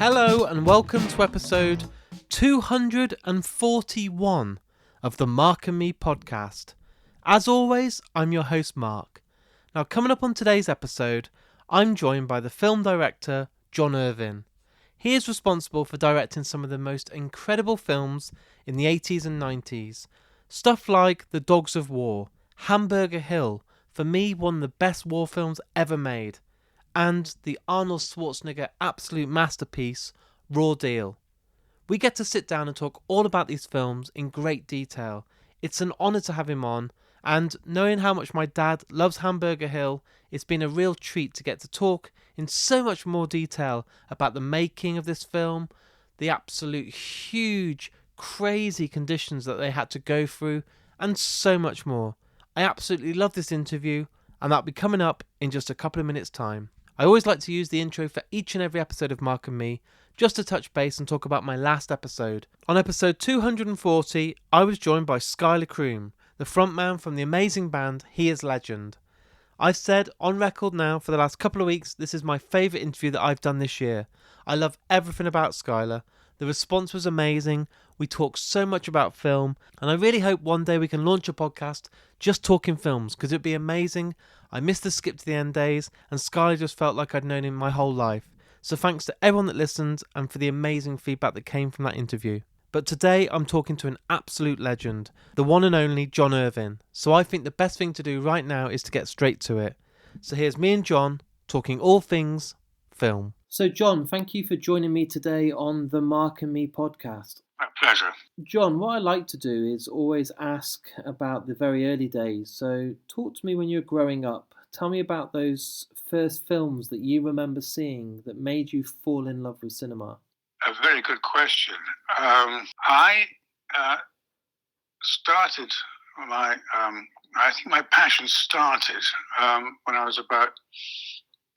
Hello and welcome to episode 241 of the Mark and Me podcast. As always, I'm your host Mark. Now coming up on today's episode, I'm joined by the film director John Irvin. He is responsible for directing some of the most incredible films in the 80s and 90s. Stuff like The Dogs of War, Hamburger Hill, for me one of the best war films ever made, and the Arnold Schwarzenegger absolute masterpiece, Raw Deal. We get to sit down and talk all about these films in great detail. It's an honour to have him on, and knowing how much my dad loves Hamburger Hill, it's been a real treat to get to talk in so much more detail about the making of this film, the absolute huge, crazy conditions that they had to go through, and so much more. I absolutely love this interview, and that'll be coming up in just a couple of minutes' time. I always like to use the intro for each and every episode of Mark and Me, just to touch base and talk about my last episode. On episode 240, I was joined by Skylar Croom, the frontman from the amazing band He Is Legend. I've said on record now for the last couple of weeks, this is my favourite interview that I've done this year. I love everything about Skylar. The response was amazing. We talked so much about film, and I really hope one day we can launch a podcast just talking films, because it'd be amazing. I missed the skip to the end days, and Skylar just felt like I'd known him my whole life. So thanks to everyone that listened and for the amazing feedback that came from that interview. But today I'm talking to an absolute legend, the one and only John Irvin. So I think the best thing to do right now is to get straight to it. So here's me and John talking all things film. So John, thank you for joining me today on the Mark and Me podcast. My pleasure. John, what I like to do is always ask about the very early days. So talk to me when you were growing up. Tell me about those first films that you remember seeing that made you fall in love with cinema. A very good question. I started my, I think my passion started when I was about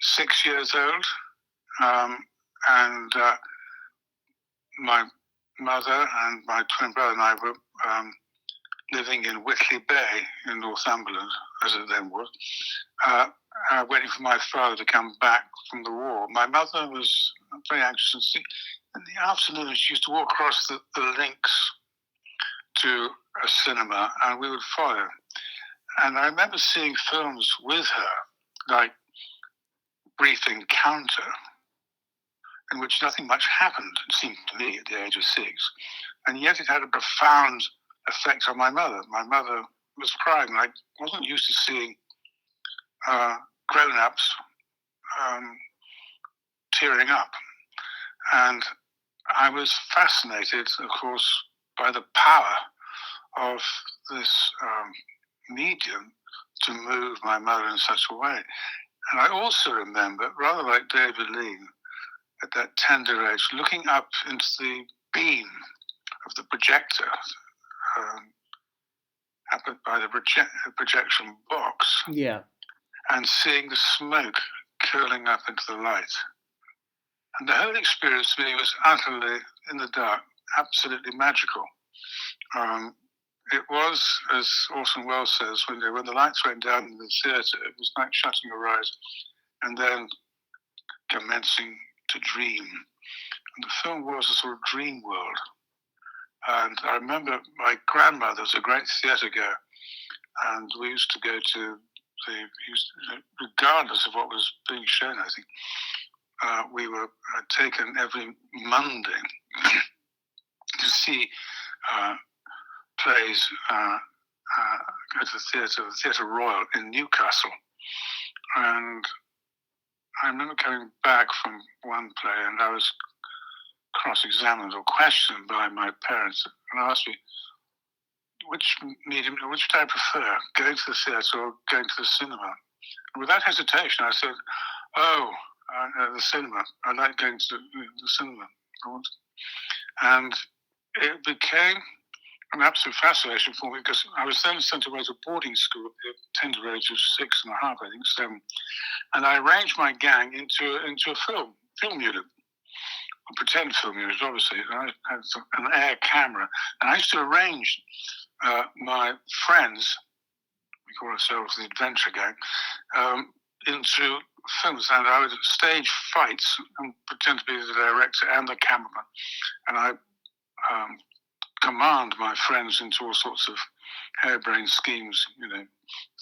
6 years old. And my mother and my twin brother and I were living in Whitley Bay in Northumberland, as it then was, waiting for my father to come back from the war. My mother was very anxious, and in the afternoon she used to walk across the links to a cinema, and we would follow. And I remember seeing films with her, like Brief Encounter, in which nothing much happened, it seemed to me, at the age of 6. And yet it had a profound effect on my mother. My mother was crying. I wasn't used to seeing grown-ups tearing up. And I was fascinated, of course, by the power of this medium to move my mother in such a way. And I also remember, rather like David Lean, at that tender age, looking up into the beam of the projector, up by the projection box, and seeing the smoke curling up into the light. And the whole experience to me was utterly, in the dark, absolutely magical. It was, as Orson Welles says, when the lights went down in the theatre, it was like shutting your eyes and then commencing to dream. And the film was a sort of dream world. And I remember my grandmother was a great theatre goer, and we used to go to regardless of what was being shown, I think, we were taken every Monday to see plays, go to the Theatre Royal in Newcastle. And I remember coming back from one play, and I was cross-examined or questioned by my parents, and asked me which medium, which would I prefer, going to the theatre or going to the cinema? And without hesitation, I said, the cinema. I like going to the cinema. And it became an absolute fascination for me, because I was then sent away to boarding school at the tender age of 6.5, I think, 7. And I arranged my gang into a film unit, a pretend film unit, obviously. And I had an air camera, and I used to arrange my friends, we call ourselves the Adventure Gang, into films, and I would stage fights and pretend to be the director and the cameraman, and I command my friends into all sorts of harebrained schemes,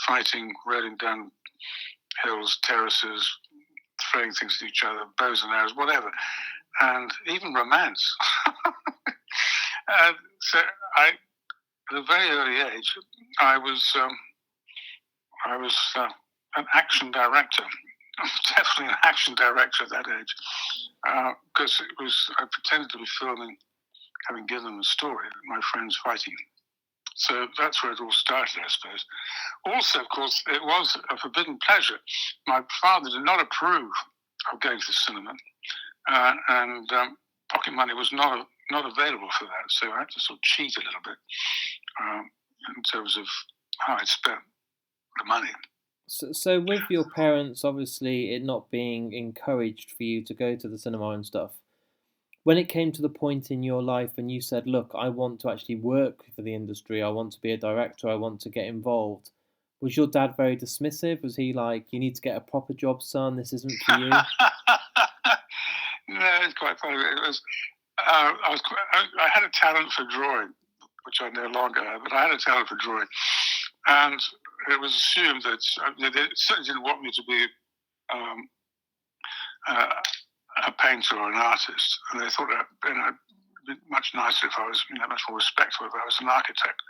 fighting, rolling down hills, terraces, throwing things at each other, bows and arrows, whatever, and even romance. And so at a very early age, I was an action director. Definitely an action director at that age, because I pretended to be filming, having given them a story, my friends fighting. So that's where it all started, I suppose. Also, of course, it was a forbidden pleasure. My father did not approve of going to the cinema, and pocket money was not available for that. So I had to sort of cheat a little bit in terms of how I'd spent the money. So with your parents, obviously, it not being encouraged for you to go to the cinema and stuff, when it came to the point in your life when you said, look, I want to actually work for the industry, I want to be a director, I want to get involved, was your dad very dismissive? Was he like, you need to get a proper job, son, this isn't for you? No, it's quite funny. It was, I had a talent for drawing, which I no longer have, but I had a talent for drawing. And it was assumed that they certainly didn't want me to be a painter or an artist, and they thought it'd be much nicer if I was, much more respectful if I was an architect.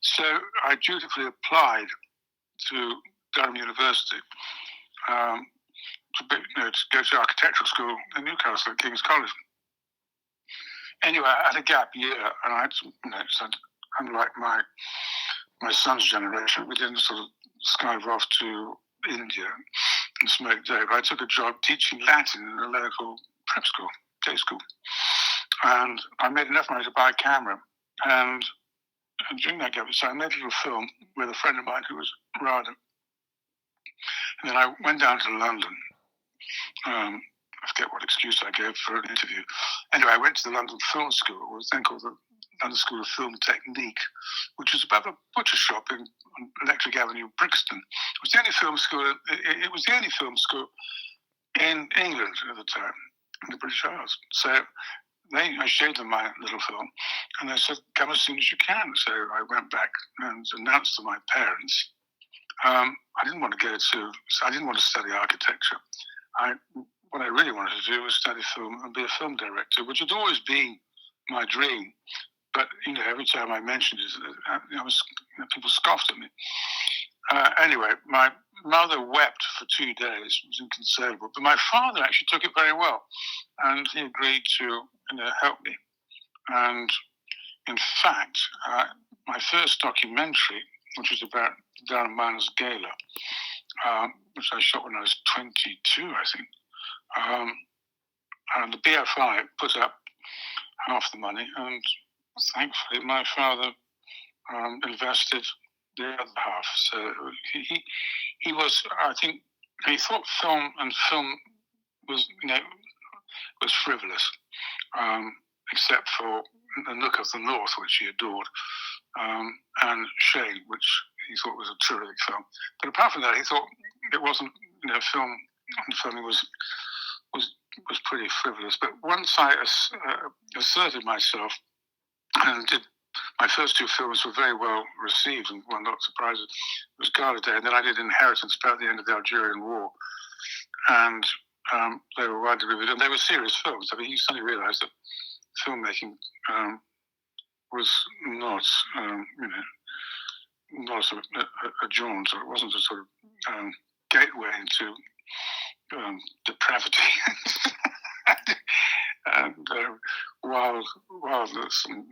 So I dutifully applied to Durham University to go to architectural school in Newcastle at King's College. Anyway, I had a gap year, and I had to, unlike my son's generation, we didn't sort of skive off to India and smoke dope. I took a job teaching Latin in a local prep school, day school, and I made enough money to buy a camera. And during that gap, so I made a little film with a friend of mine who was Radha. And then I went down to London. I forget what excuse I gave for an interview. Anyway, I went to the London Film School, or a thing called the London School of Film Technique, which was above a butcher shop on Electric Avenue, Brixton. It was the only film school. It was the only film school in England at the time, in the British Isles. So I showed them my little film, and they said, "Come as soon as you can." So I went back and announced to my parents. I didn't want to study architecture. What I really wanted to do was study film and be a film director, which had always been my dream. But every time I mentioned it, people scoffed at me. Anyway, my mother wept for 2 days. It was inconsolable. But my father actually took it very well, and he agreed to help me. And in fact, my first documentary, which was about the Durham Miners' Gala, which I shot when I was 22, I think. And the BFI put up half the money, and thankfully my father invested the other half. So he was, I think, he thought film was frivolous, except for The Nook of the North, which he adored, and Shane, which he thought was a terrific film. But apart from that, he thought it wasn't, film and filming was pretty frivolous. But once I asserted myself and did, my first 2 films were very well received, and one not surprised, it was Gala Day, and then I did Inheritance about the end of the Algerian War, and they were widely reviewed, and they were serious films. I mean, you suddenly realised that filmmaking was not, not sort of a jaunt, or it wasn't a sort of gateway into depravity and wildness, and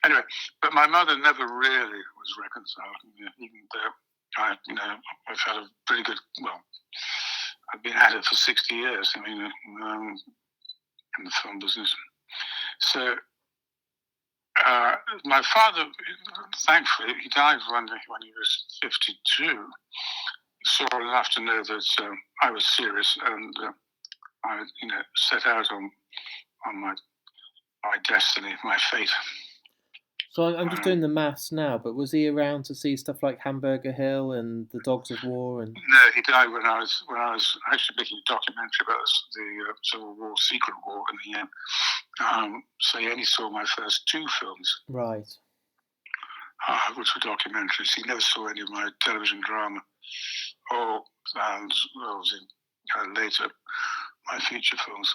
Anyway, but my mother never really was reconciled. Even though I've had a pretty good. Well, I've been at it for 60 years. I mean, in the film business. So my father, thankfully, he died when he was 52. Saw enough to know that I was serious, and I, set out on my destiny, my fate. So I'm just doing the maths now, but was he around to see stuff like Hamburger Hill and The Dogs of War? And No, he died when I was actually making a documentary about the Civil War, Secret War in the end. So he only saw my first two films, right. which were documentaries. He never saw any of my television drama, or and well, was in later my feature films.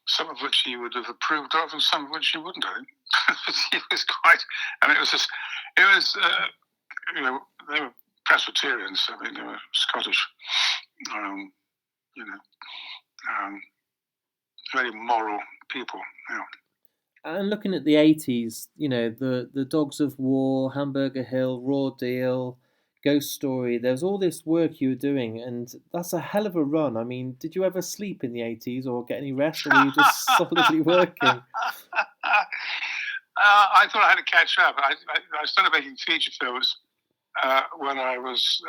Some of which he would have approved of, and some of which he wouldn't. I think he was quite. I mean, it was. They were Presbyterians. I mean, they were Scottish. Very moral people. And looking at the 80s, the Dogs of War, Hamburger Hill, Raw Deal, Ghost Story, there's all this work you were doing, and that's a hell of a run. I mean, did you ever sleep in the 80s or get any rest, or were you just solidly working? I thought I had to catch up. I started making feature films when I was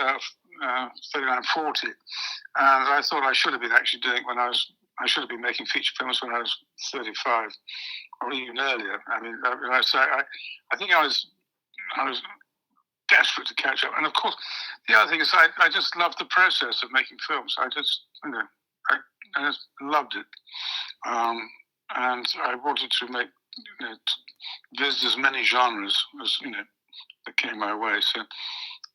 39, 40, and I thought I should have been actually doing I should have been making feature films when I was 35, or even earlier. I mean, I think I was desperate to catch up. And of course, the other thing is I just loved the process of making films. I just loved it. And I wanted to make, visit as many genres as, that came my way. So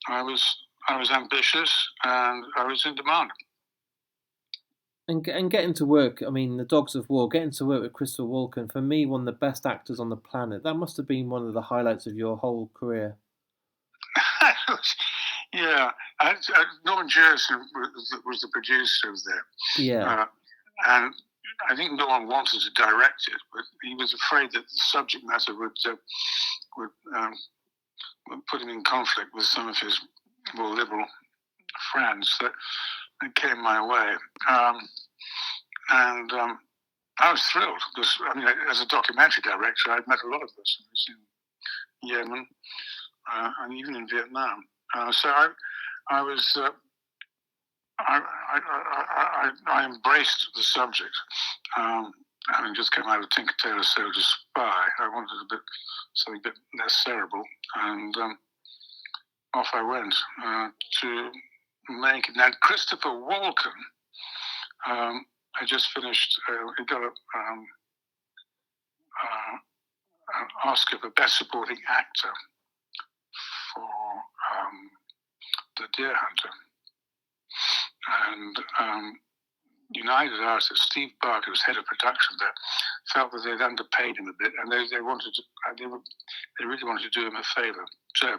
I was ambitious and I was in demand. And getting to work, I mean, The Dogs of War, getting to work with Christopher Walken, for me, one of the best actors on the planet. That must have been one of the highlights of your whole career. Yeah, Norman Jewison was the producer of that. Yeah. And I think Norman wanted to direct it, but he was afraid that the subject matter would put him in conflict with some of his more liberal friends. So it came my way. And I was thrilled because, I mean, as a documentary director, I'd met a lot of listeners in Yemen and even in Vietnam. So I was, I embraced the subject. Having just come out of Tinker Tailor Soldier Spy, I wanted something a bit less cerebral, and off I went to make it. Now, Christopher Walken, I just finished, he got an Oscar for Best Supporting Actor for The Deer Hunter. And United Artists, Steve Barker, who's head of production there, felt that they'd underpaid him a bit, and they really wanted to do him a favour. So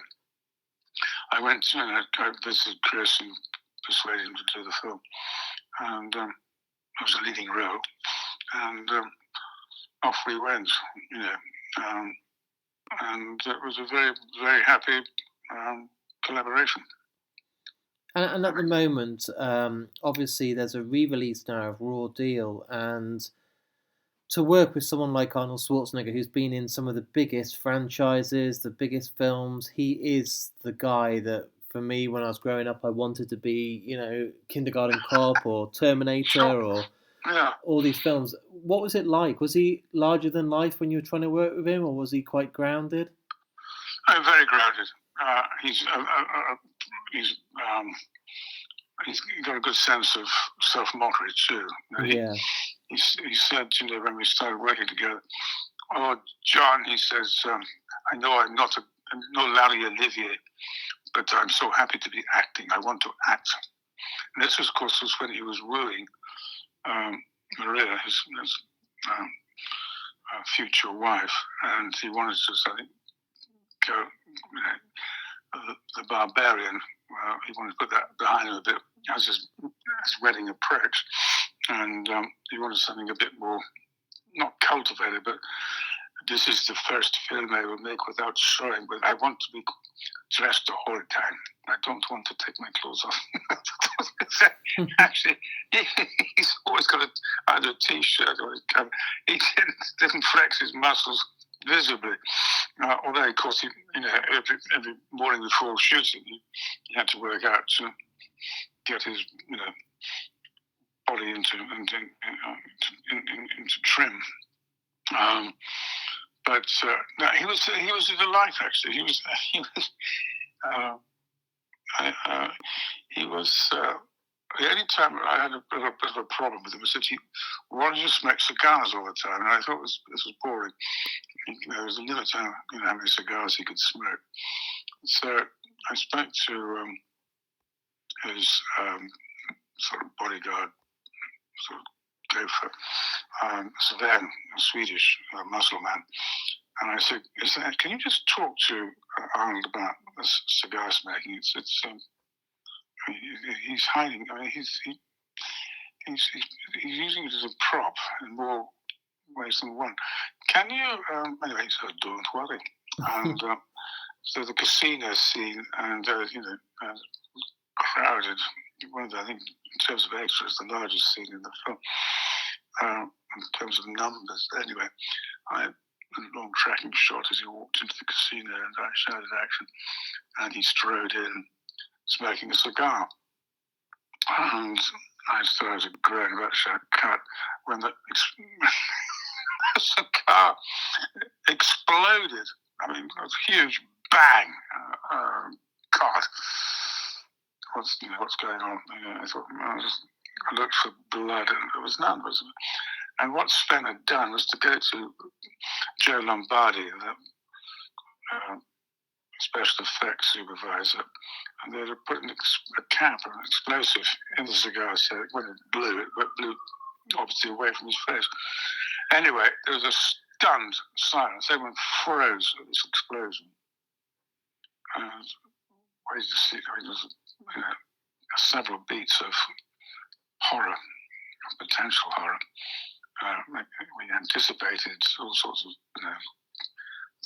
I went, I visited Chris and persuaded him to do the film, and I was a leading role, and off we went, and it was a very, very happy collaboration. And at the moment, obviously, there's a re-release now of Raw Deal, and to work with someone like Arnold Schwarzenegger, who's been in some of the biggest franchises, the biggest films, he is the guy that, for me, when I was growing up, I wanted to be, Kindergarten Cop or Terminator or all these films. What was it like? Was he larger than life when you were trying to work with him, or was he quite grounded? I'm very grounded. He's got a good sense of self-mockery too. He said, when we started working together, "Oh, John," he says, "I know I'm no Larry Olivier, but I'm so happy to be acting. I want to act." And this, of course, was when he was wooing Maria, his future wife, and he wanted to go, the barbarian. He wanted to put that behind him a bit as his wedding approach, and he wanted something a bit more, not cultivated, but this is the first film I will make without showing, but I want to be dressed the whole time. I don't want to take my clothes off. Actually, he's always got either a t-shirt or a cover. He didn't flex his muscles visibly. Although, of course, every morning before shooting, he had to work out to get his body into trim. But no, he was a delight. Actually, he was uh, he was. The only time I had a bit of a problem with him was that he wanted to smoke cigars all the time, and I thought this was boring. There was a limit to how many cigars he could smoke. So I spoke to his sort of bodyguard, sort of gopher, Sven, a Swedish muscle man, and I said, "Can you just talk to Arnold about this cigar smoking? He's hiding. I mean, he's using it as a prop in more ways than one. Can you?" Anyway, he said, "Don't worry." And so the casino scene, and crowded. One of the, I think, in terms of extras, the largest scene in the film. In terms of numbers, anyway, I had a long tracking shot as he walked into the casino, and I shouted action, and he strode in, smoking a cigar. And I started groaning about sharp cut when the cigar exploded. I mean, it was a huge bang. God, what's going on? I thought, I looked for blood, and there was none. And what Sven had done was to go to Joe Lombardi, the special effects supervisor, and they had put a cap, an explosive, in the cigar, so when it blew obviously away from his face. Anyway, there was a stunned silence. Everyone froze at this explosion. And wait to see, I mean, there was several beats of horror, of potential horror. We anticipated all sorts of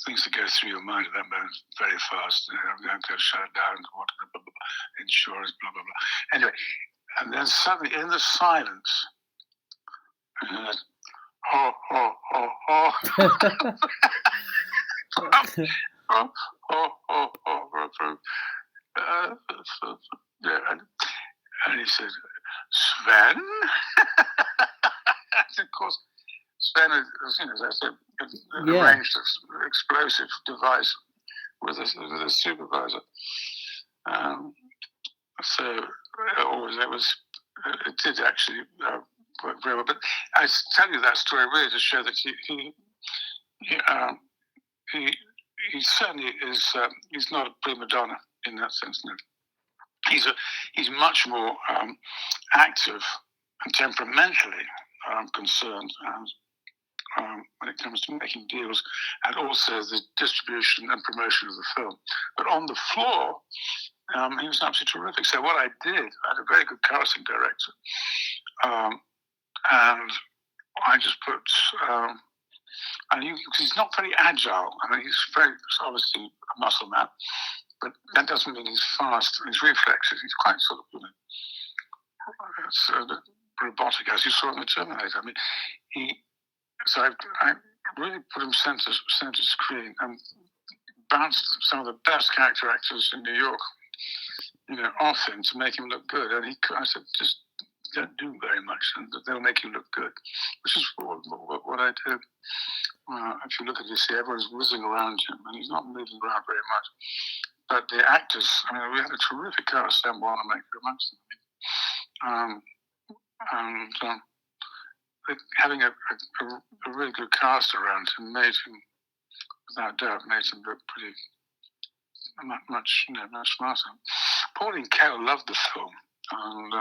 things that go through your mind at that moment very fast. I'm going to shut down, insurance, blah, blah, blah. Anyway, and then suddenly in the silence, ho, ho, ho, ho. ho, ho, ho, ho. And he said, "Sven?" And of course, Sven, as I said, arranged an explosive device with a supervisor. So it did actually work very well. But I tell you that story really to show that he certainly is. He's not a prima donna in that sense. No. He's much more active and temperamentally concerned when it comes to making deals, and also the distribution and promotion of the film. But on the floor, he was absolutely terrific. So what I did, I had a very good casting director, and I just put, and he's not very agile. I mean, he's obviously a muscle man, but that doesn't mean he's fast. His reflexes, he's quite sort of, robotic, as you saw in the Terminator. I mean, so I really put him center screen and bounced some of the best character actors in New York, off him to make him look good. And I said, just don't do very much, and they'll make you look good, which is what I do. If you look at this, everyone's whizzing around him, and he's not moving around very much. But the actors, I mean, we had a terrific cast, and want to make it amongst them. And having a really good cast around him made him, without doubt, look pretty much smarter. Pauline Kael loved the film, and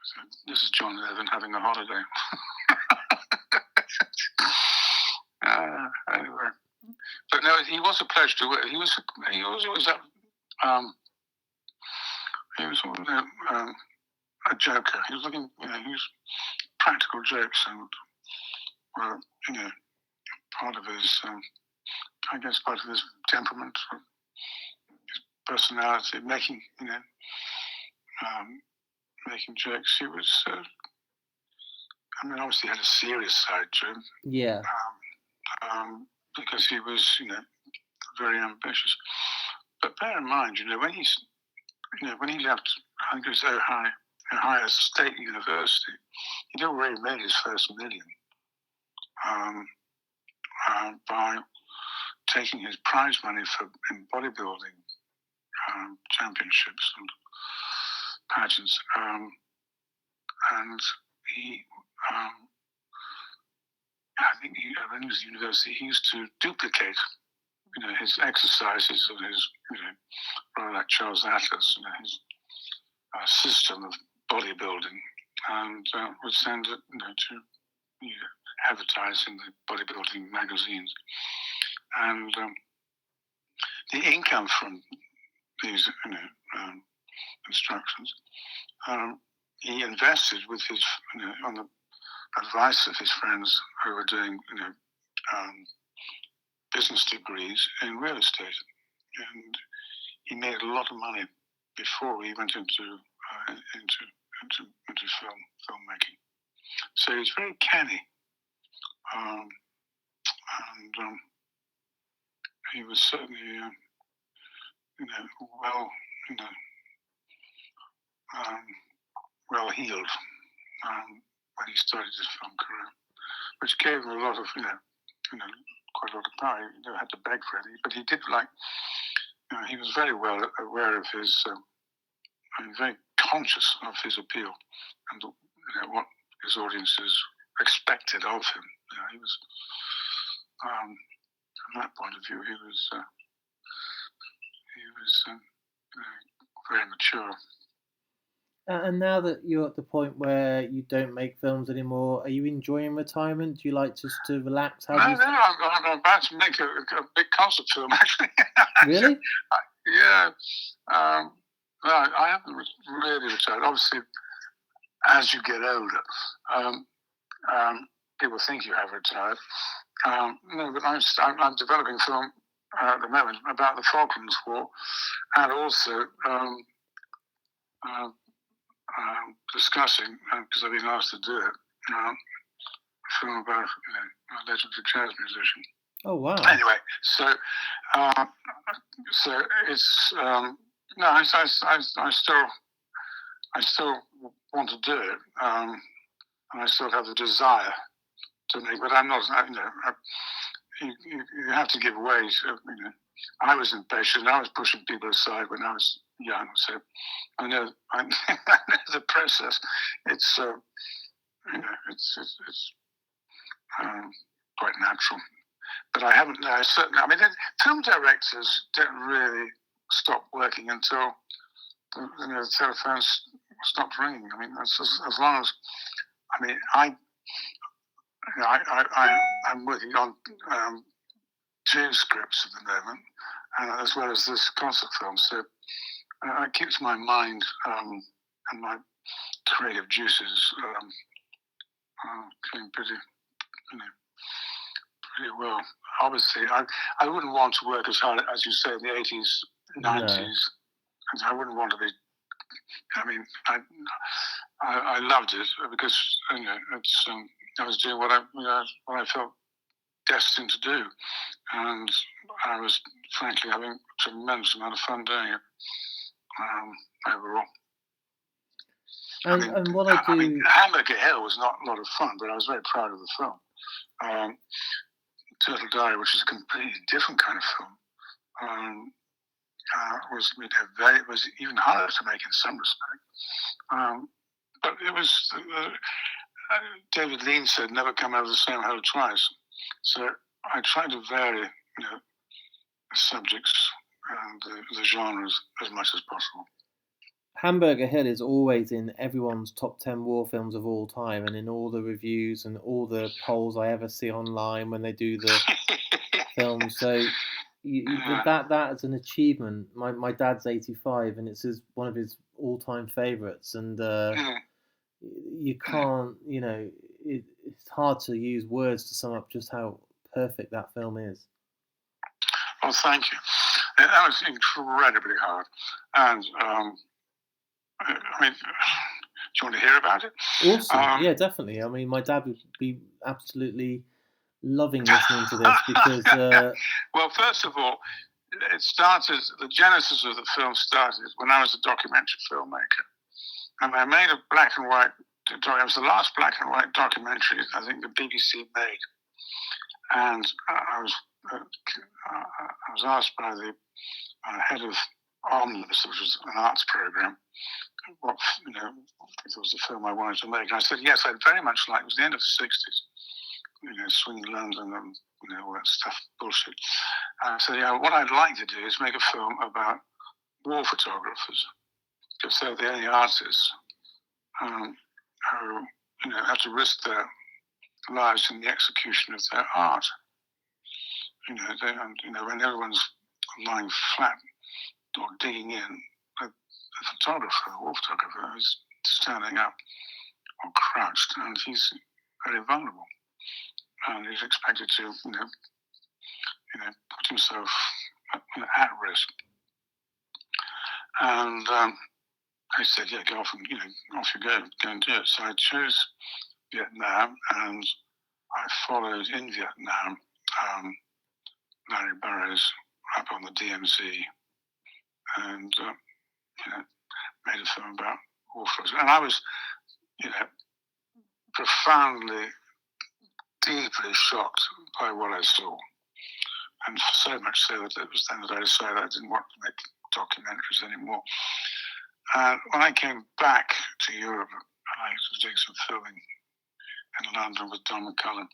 so this is John Irvin having a holiday. Anyway, but no, he was a pleasure to work. He was always up. He was a joker. He was looking, he was practical jokes, and part of his, I guess, part of his temperament, his personality, making jokes. He was, obviously had a serious side to him. Yeah. Because he was, very ambitious. But bear in mind, when he left, I think it was Ohio State University, he'd already made his first $1 million. by taking his prize money in bodybuilding championships and pageants, and he, I think when he was at university, he used to duplicate, his exercises and his, rather like Charles Atlas, his system of bodybuilding, and would send it, to advertise in the bodybuilding magazines, and the income from these, instructions, he invested with his, on the advice of his friends who were doing, business degrees in real estate, and he made a lot of money before he went into filmmaking. So he's very canny, and he was certainly, well heeled when he started his film career, which gave him a lot of, quite a lot of power. He never had to beg for anything, but he did he was very well aware of his, very conscious of his appeal and what his audiences expected of him. He was, from that point of view, he was very mature. And now that you're at the point where you don't make films anymore, are you enjoying retirement? Do you like just to relax? I'm about to make a big concert film, actually. Really? Yeah. I haven't really retired. Obviously, as you get older, people think you have retired. No, but I'm developing a film at the moment about the Falklands War, and also discussing, because I've been asked to do it, a film about a legendary jazz musician. Oh wow! Anyway, so it's I still want to do it, and I still have the desire to make, but I'm not. You have to give way. I was impatient. I was pushing people aside when I was young, so I know the process. It's it's quite natural. But I haven't. Film directors don't really stop working until the telephone stops ringing. As long as I'm working on 2 scripts at the moment, as well as this concert film. So it keeps my mind and my creative juices going pretty well. Obviously, I wouldn't want to work as hard as you say in the 80s, 90s. No. I wouldn't want to be. I loved it because it's. I was doing what I felt destined to do, and I was frankly having a tremendous amount of fun doing it overall. And what I do, Hamburger Hill was not a lot of fun, but I was very proud of the film. Turtle Diary, which is a completely different kind of film, was even harder to make in some respect. But it was. David Lean said, "Never come out of the same hole twice." So I try to vary, the subjects and the genres as much as possible. Hamburger Hill is always in everyone's top 10 war films of all time, and in all the reviews and all the polls I ever see online when they do the film. So that is an achievement. My dad's 85, and it's one of his all-time favourites, and you can't, it's hard to use words to sum up just how perfect that film is. Well, thank you. That was incredibly hard, and do you want to hear about it? Awesome. Yeah, definitely. My dad would be absolutely loving listening to this because. Well, first of all, the genesis of the film started when I was a documentary filmmaker. And I made a black and white. It was the last black and white documentary I think the BBC made, And I was asked by the head of Omnibus, which was an arts program, what if it was the film I wanted to make. And I said yes, I'd very much like. It was the end of the '60s, swinging London and all that stuff, bullshit. And I said, yeah, what I'd like to do is make a film about war photographers, because they're the only artists who have to risk their lives in the execution of their art. When everyone's lying flat or digging in, the photographer, the war photographer, is standing up or crouched, and he's very vulnerable, and he's expected to, put himself at risk. And I said, yeah, go off and off you go and do it. So I chose Vietnam, and I followed in Vietnam Larry Burroughs up on the DMZ, and made a film about war photos. And I was, profoundly, deeply shocked by what I saw, and so much so that it was then that I decided I didn't want to make documentaries anymore. When I came back to Europe, I was doing some filming in London with Don McCullum.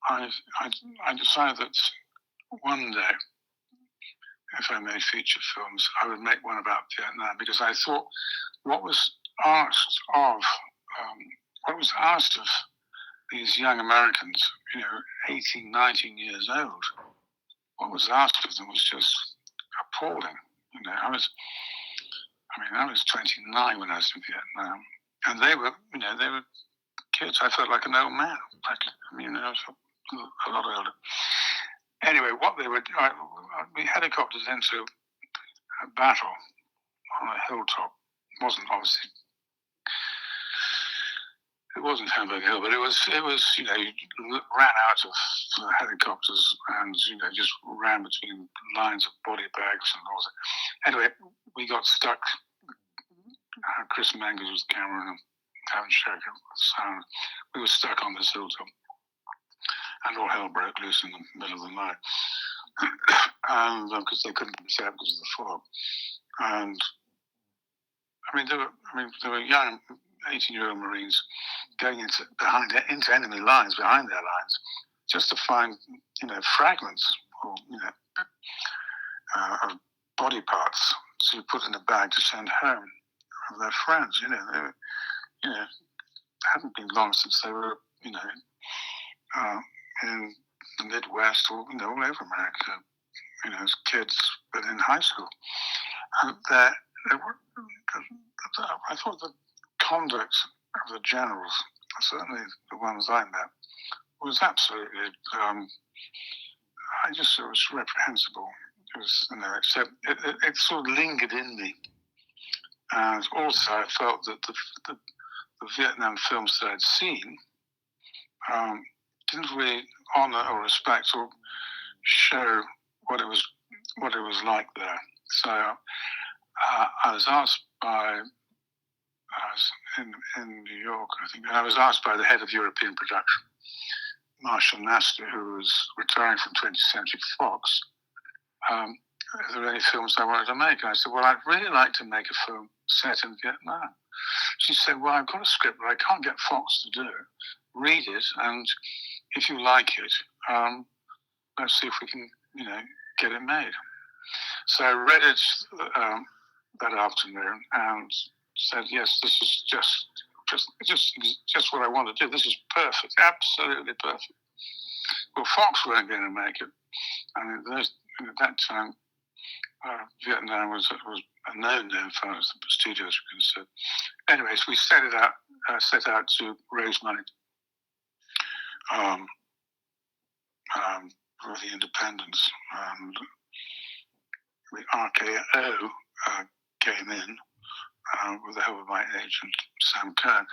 I decided that one day, if I made feature films, I would make one about Vietnam, because I thought what was asked of these young Americans, 18, 19 years old, what was asked of them was just appalling. I was 29 when I was in Vietnam, and they were kids. I felt like an old man, practically. I was a lot older. Anyway, what they were, we helicoptered into a battle on a hilltop. It wasn't Hamburger Hill, but it was. You ran out of helicopters and just ran between lines of body bags and all that. Anyway, we got stuck. Chris Mangus was the camera and Kevin Shaker was sound. We were stuck on this hilltop, and all hell broke loose in the middle of the night, and because they couldn't be set because of the fog. And there were young 18-year-old Marines going into enemy lines, behind their lines, just to find fragments or of body parts to put in a bag to send home of their friends. It hadn't been long since they were in the Midwest or all over America, as kids, but in high school. And I thought the conduct of the generals, certainly the ones I met, was absolutely, it was reprehensible. It was, except it sort of lingered in me. And also I felt that the Vietnam films that I'd seen didn't really honor or respect or show what it was like there. So I was asked by, I was in New York, I think, and I was asked by the head of European production, Marshall Nasty, who was retiring from 20th Century Fox, are there any films I wanted to make? And I said, well, I'd really like to make a film set in Vietnam. She said, well, I've got a script, but I can't get Fox to do it. Read it, and if you like it, let's see if we can, get it made. So I read it that afternoon and said, yes, this is just what I want to do. This is perfect, absolutely perfect. Well, Fox weren't going to make it. At that time, Vietnam was a no-no as far as the studios were concerned. Anyways, we set out to raise money for the independence, and the RKO came in with the help of my agent Sam Kern,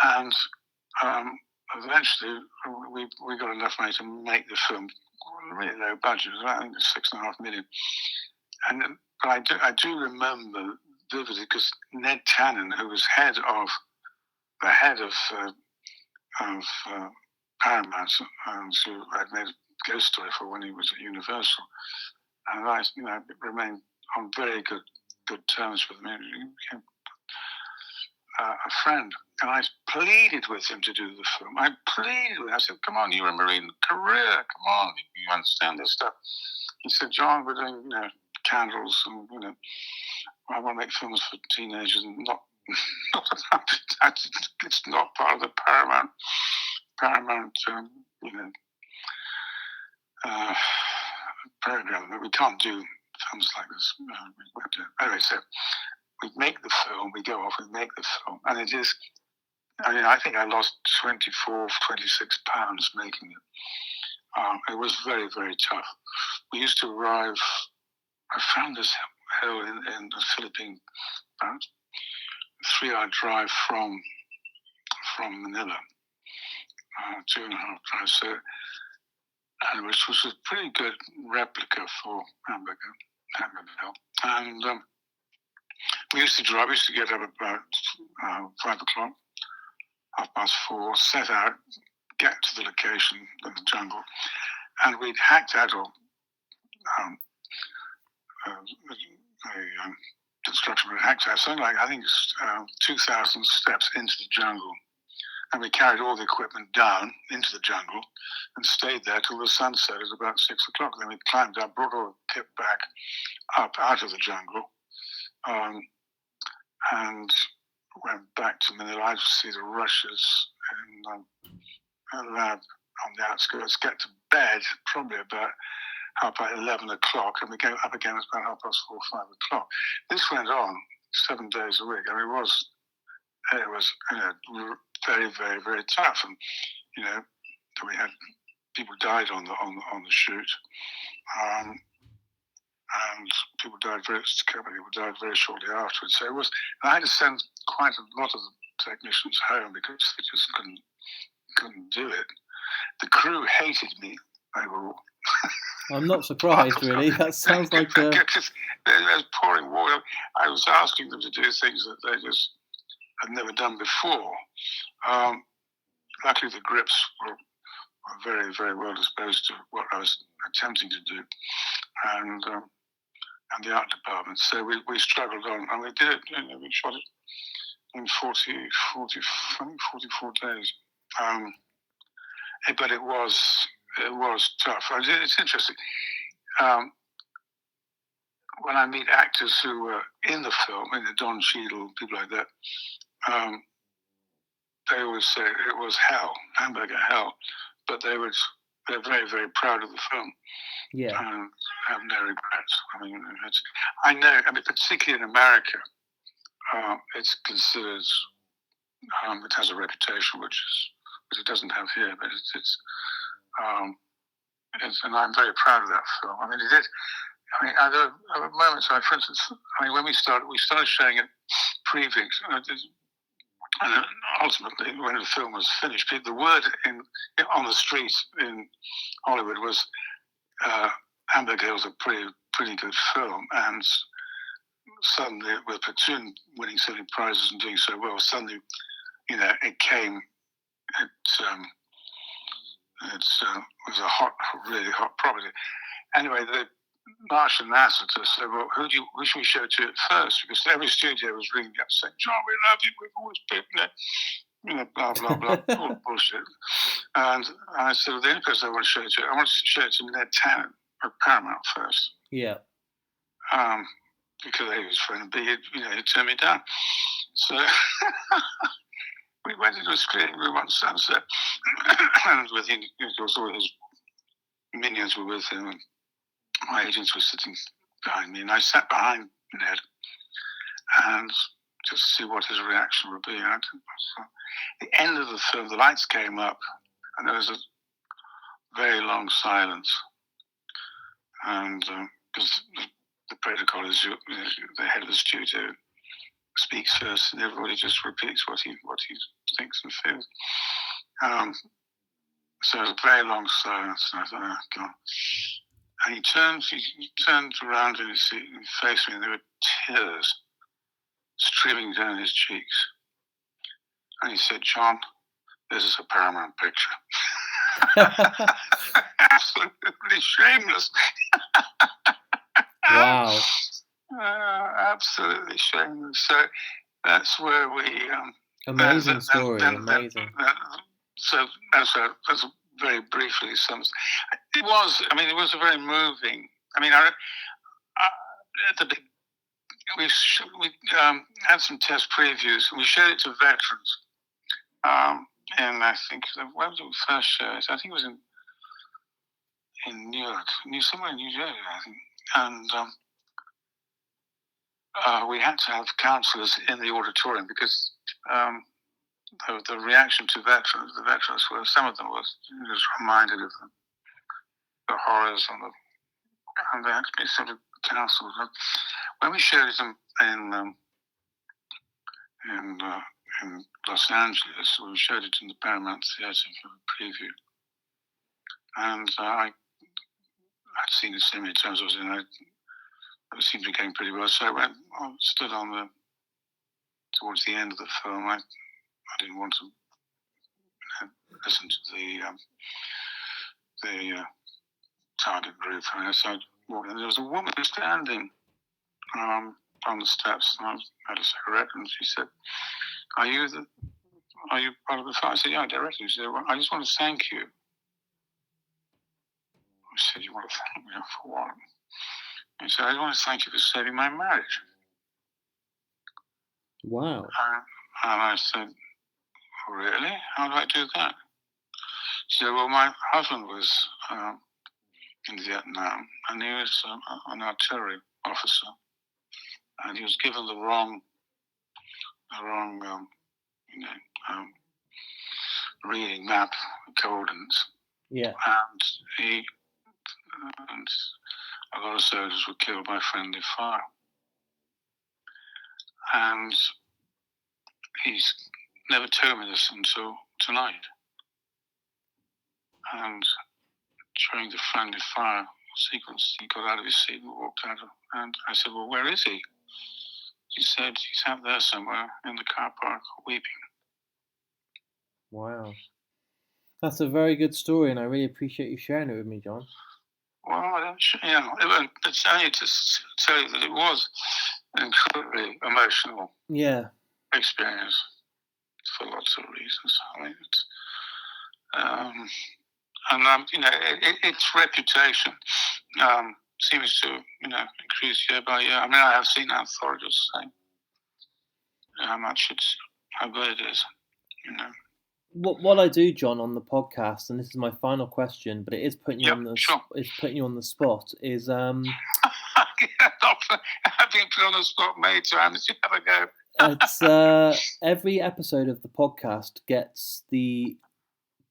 and eventually we got enough money to make the film. Really low budget, I think it's $6.5 million. But I do remember vividly, because Ned Tannen, who was the head of Paramount, and who I'd made a ghost story for when he was at Universal, and I, remained on very good terms with him. He became a friend, and I pleaded with him to do the film. I said, "Come on, you're a Marine career. Come on, you understand this stuff." He said, "John, we're doing candles, and I want to make films for teenagers, and not about it. It's not part of the Paramount program. We can't do films like this. Anyway, so we make the film, we go off, we make the film, and it is, I think I lost 24, 26 pounds making it. It was very, very tough. We used to arrive, I found this hill in the Philippines, about a 3-hour drive from Manila, 2.5 drives, so, and which was a pretty good replica for Hamburger Hill. And we used to get up about 5 o'clock, 4:30, set out, get to the location in the jungle, and we'd hacked out construction, but hacked out something like, I think it's 2,000 steps into the jungle. And we carried all the equipment down into the jungle and stayed there till the sun set at about 6 o'clock. Then we climbed up, brought all the kit back up out of the jungle, and went back to Manila. I see the rushes in a lab on the outskirts, get to bed probably about 11 o'clock, and we go up again at about 4:30, 5 o'clock. This went on 7 days a week. I mean, it was very, very, very tough, and we had people died on the shoot, and people died very shortly afterwards. So it was, and I had to send quite a lot of the technicians home because they just couldn't do it. The crew hated me overall. I'm not surprised, really. That sounds like they was pouring water. I was asking them to do things that they just had never done before. Luckily, the grips were very, very well disposed to what I was attempting to do, and the art department. So we struggled on, and we did it. We shot it in 44 days. But it was tough. It's interesting. When I meet actors who were in the film, Don Cheadle, people like that, they always say it was hell, Hamburger Hell, but they're very, very proud of the film. Yeah. And have no regrets. I know, particularly in America, it's considered, it has a reputation which it doesn't have here, but and I'm very proud of that film. It did. There were moments. For instance, when we started showing it previews, and ultimately, when the film was finished, the word on the streets in Hollywood was Hamburger Hill was a pretty good film, and suddenly, with Platoon winning so many prizes and doing so well, suddenly, it came. It was a really hot property. Anyway, the Marsh and Lasseter said, "Well, who should we show to it first?" Because every studio was ringing up saying, "John, we love you. We've always been blah blah blah, all bullshit." And I said, "Well, the only person I want to show it to, I want to show it to Ned Tailor at Paramount first." Yeah. Because he was friend, but he turned me down. So we went into a screening room on Sunset, and with him, all his minions were with him, and my agents were sitting behind me, and I sat behind Ned, and just to see what his reaction would be. At the end of the film, the lights came up, and there was a very long silence, and because the protocol is the head of the studio speaks first, and everybody just repeats what he thinks and feels. So it was a very long silence, and I thought, oh God. And he turned around in his seat and faced me, and there were tears streaming down his cheeks. And he said, "John, this is a Paramount picture." Absolutely shameless. Wow. Absolutely shameless. So that's where we. Amazing story. Amazing. So that's a very briefly some. It was. I mean, it was a very moving. I mean, at the we had some test previews and we showed it to veterans. And I think where was it we first showed it? I think it was in Newark, somewhere in New Jersey, I think. And we had to have counsellors in the auditorium because the reaction to the veterans were, some of them was just reminded of the horrors and they had to be sort of counselled. When we showed it in Los Angeles, we showed it in the Paramount Theatre for a preview, and I'd seen it so many times. It seemed to be going pretty well, so I stood towards the end of the film. I didn't want to listen to the target group, and so I walked in. There was a woman standing on the steps, and I had a cigarette, and she said, Are you part of the fight? I said, yeah, directly. She said, well, I just want to thank you. I said, you want to thank me for what? He said, I want to thank you for saving my marriage. Wow. And I said, really? How do I do that? She said, well, my husband was in Vietnam, and he was an artillery officer, and he was given the wrong reading map coordinates. Yeah. And a lot of soldiers were killed by friendly fire. And he's never told me this until tonight. And during the friendly fire sequence, he got out of his seat and walked out. And I said, well, where is he? He said, he's out there somewhere in the car park weeping. Wow. That's a very good story, and I really appreciate you sharing it with me, John. Well, it's only to tell you that it was an incredibly emotional experience for lots of reasons. I mean, its reputation seems to increase year by year. I mean, I have seen authorities say how good it is. What I do, John, on the podcast, and this is my final question, but it is putting you it's putting you on the spot. Is I've been put on the spot many times. You have a go. It's every episode of the podcast gets the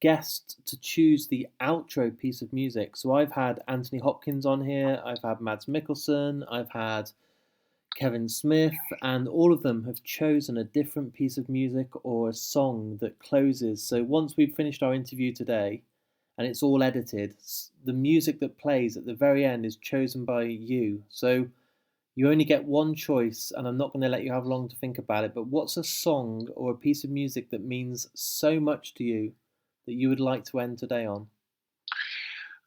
guest to choose the outro piece of music. So I've had Anthony Hopkins on here, I've had Mads Mikkelsen, I've had Kevin Smith, and all of them have chosen a different piece of music or a song that closes. So once we've finished our interview today and it's all edited, the music that plays at the very end is chosen by you. So you only get one choice, and I'm not going to let you have long to think about it, but what's a song or a piece of music that means so much to you that you would like to end today on?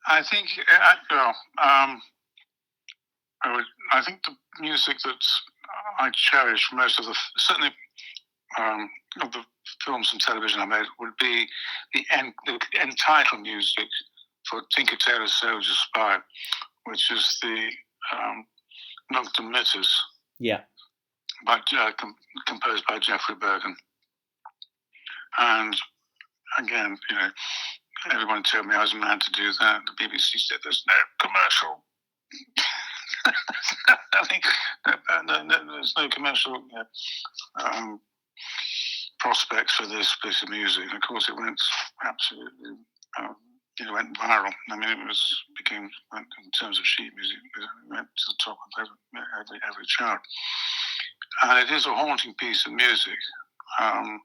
I think, I think the music that I cherish most of certainly of the films and television I made would be the end title music for Tinker Tailor Soldier Spy, which is the Nunc Dimittis, composed by Jeffrey Bergen. And again, everyone told me I was mad to do that. The BBC said there's no commercial. There's no commercial prospects for this piece of music. And of course, it went absolutely, went viral. I mean, became in terms of sheet music, it went to the top of every chart. And it is a haunting piece of music. And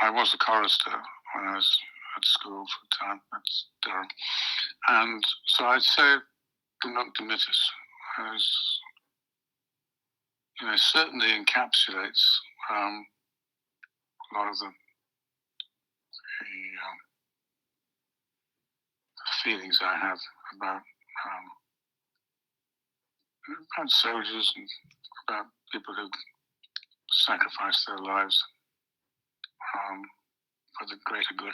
I was a chorister when I was at school for a time at Durham. And so I'd say the Nunc Dimittis certainly encapsulates a lot of the feelings I have about soldiers and about people who sacrifice their lives for the greater good.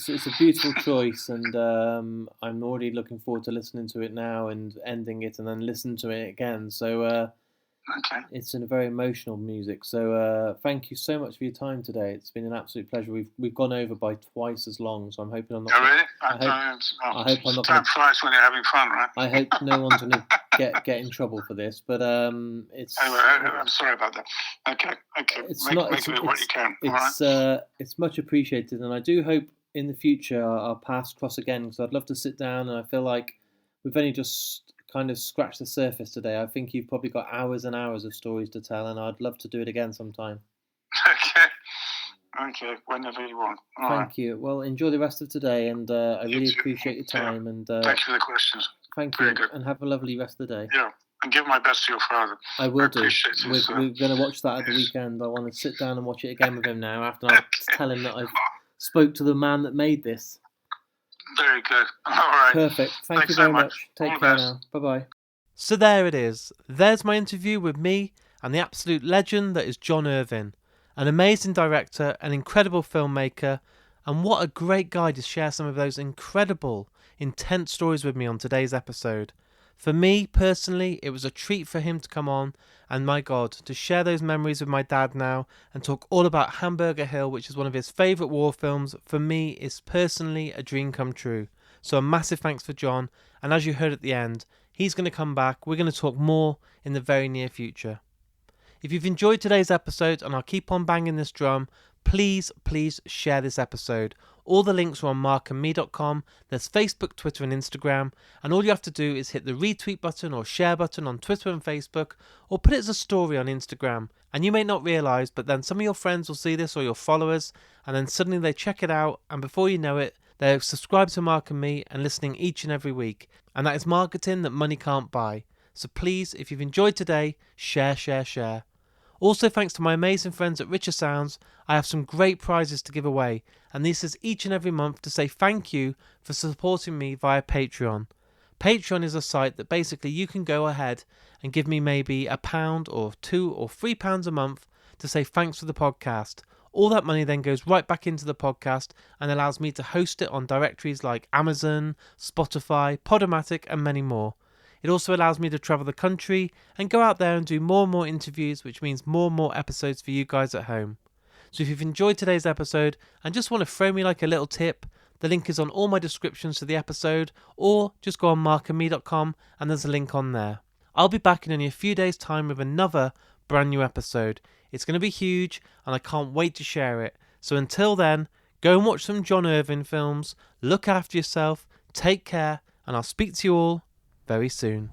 It's a beautiful choice, and I'm already looking forward to listening to it now and ending it and then listen to it again. So Okay. it's in a very emotional music. So thank you so much for your time today. It's been an absolute pleasure. We've gone over by twice as long, so I'm hoping I'm not. Oh, really? I hope I'm not. Time flies when you're having fun, right? I hope no one's going to get in trouble for this, but it's. Anyway, I'm sorry about that. Okay. It's make not. of it what you can. It's much appreciated, and I do hope in the future our paths cross again, because I'd love to sit down, and I feel like we've only just kind of scratched the surface today. I think you've probably got hours and hours of stories to tell, and I'd love to do it again sometime. Okay, whenever you want. Thank you. Well, enjoy the rest of today, and I really appreciate your time. And thanks for the questions. Thank you, and have a lovely rest of the day. Yeah, and give my best to your father. I will do. We're going to watch that at the weekend. I want to sit down and watch it again with him now, after I tell him that I've spoke to the man that made this. Very good. All right. Perfect. Thank you very much. Take care now. Bye-bye. So there it is. There's my interview with me and the absolute legend that is John Irvin. An amazing director, an incredible filmmaker, and what a great guy to share some of those incredible, intense stories with me on today's episode. For me, personally, it was a treat for him to come on, and my God, to share those memories with my dad now and talk all about Hamburger Hill, which is one of his favourite war films, for me is personally a dream come true. So a massive thanks for John, and as you heard at the end, he's going to come back. We're going to talk more in the very near future. If you've enjoyed today's episode, and I'll keep on banging this drum, please share this episode. All the links are on markandme.com. There's Facebook, Twitter and Instagram, and all you have to do is hit the retweet button or share button on Twitter and Facebook, or put it as a story on Instagram. And you may not realise, but then some of your friends will see this, or your followers, and then suddenly they check it out, and before you know it, they're subscribed to Mark and Me and listening each and every week. And that is marketing that money can't buy. So please, if you've enjoyed today, share. Also, thanks to my amazing friends at Richer Sounds, I have some great prizes to give away, and this is each and every month to say thank you for supporting me via Patreon. Patreon is a site that basically you can go ahead and give me maybe £1 or £2 or £3 a month to say thanks for the podcast. All that money then goes right back into the podcast and allows me to host it on directories like Amazon, Spotify, Podomatic and many more. It also allows me to travel the country and go out there and do more and more interviews, which means more and more episodes for you guys at home. So if you've enjoyed today's episode and just want to throw me like a little tip, the link is on all my descriptions to the episode, or just go on markandme.com and there's a link on there. I'll be back in only a few days' time with another brand new episode. It's going to be huge and I can't wait to share it. So until then, go and watch some John Irvin films, look after yourself, take care, and I'll speak to you all very soon.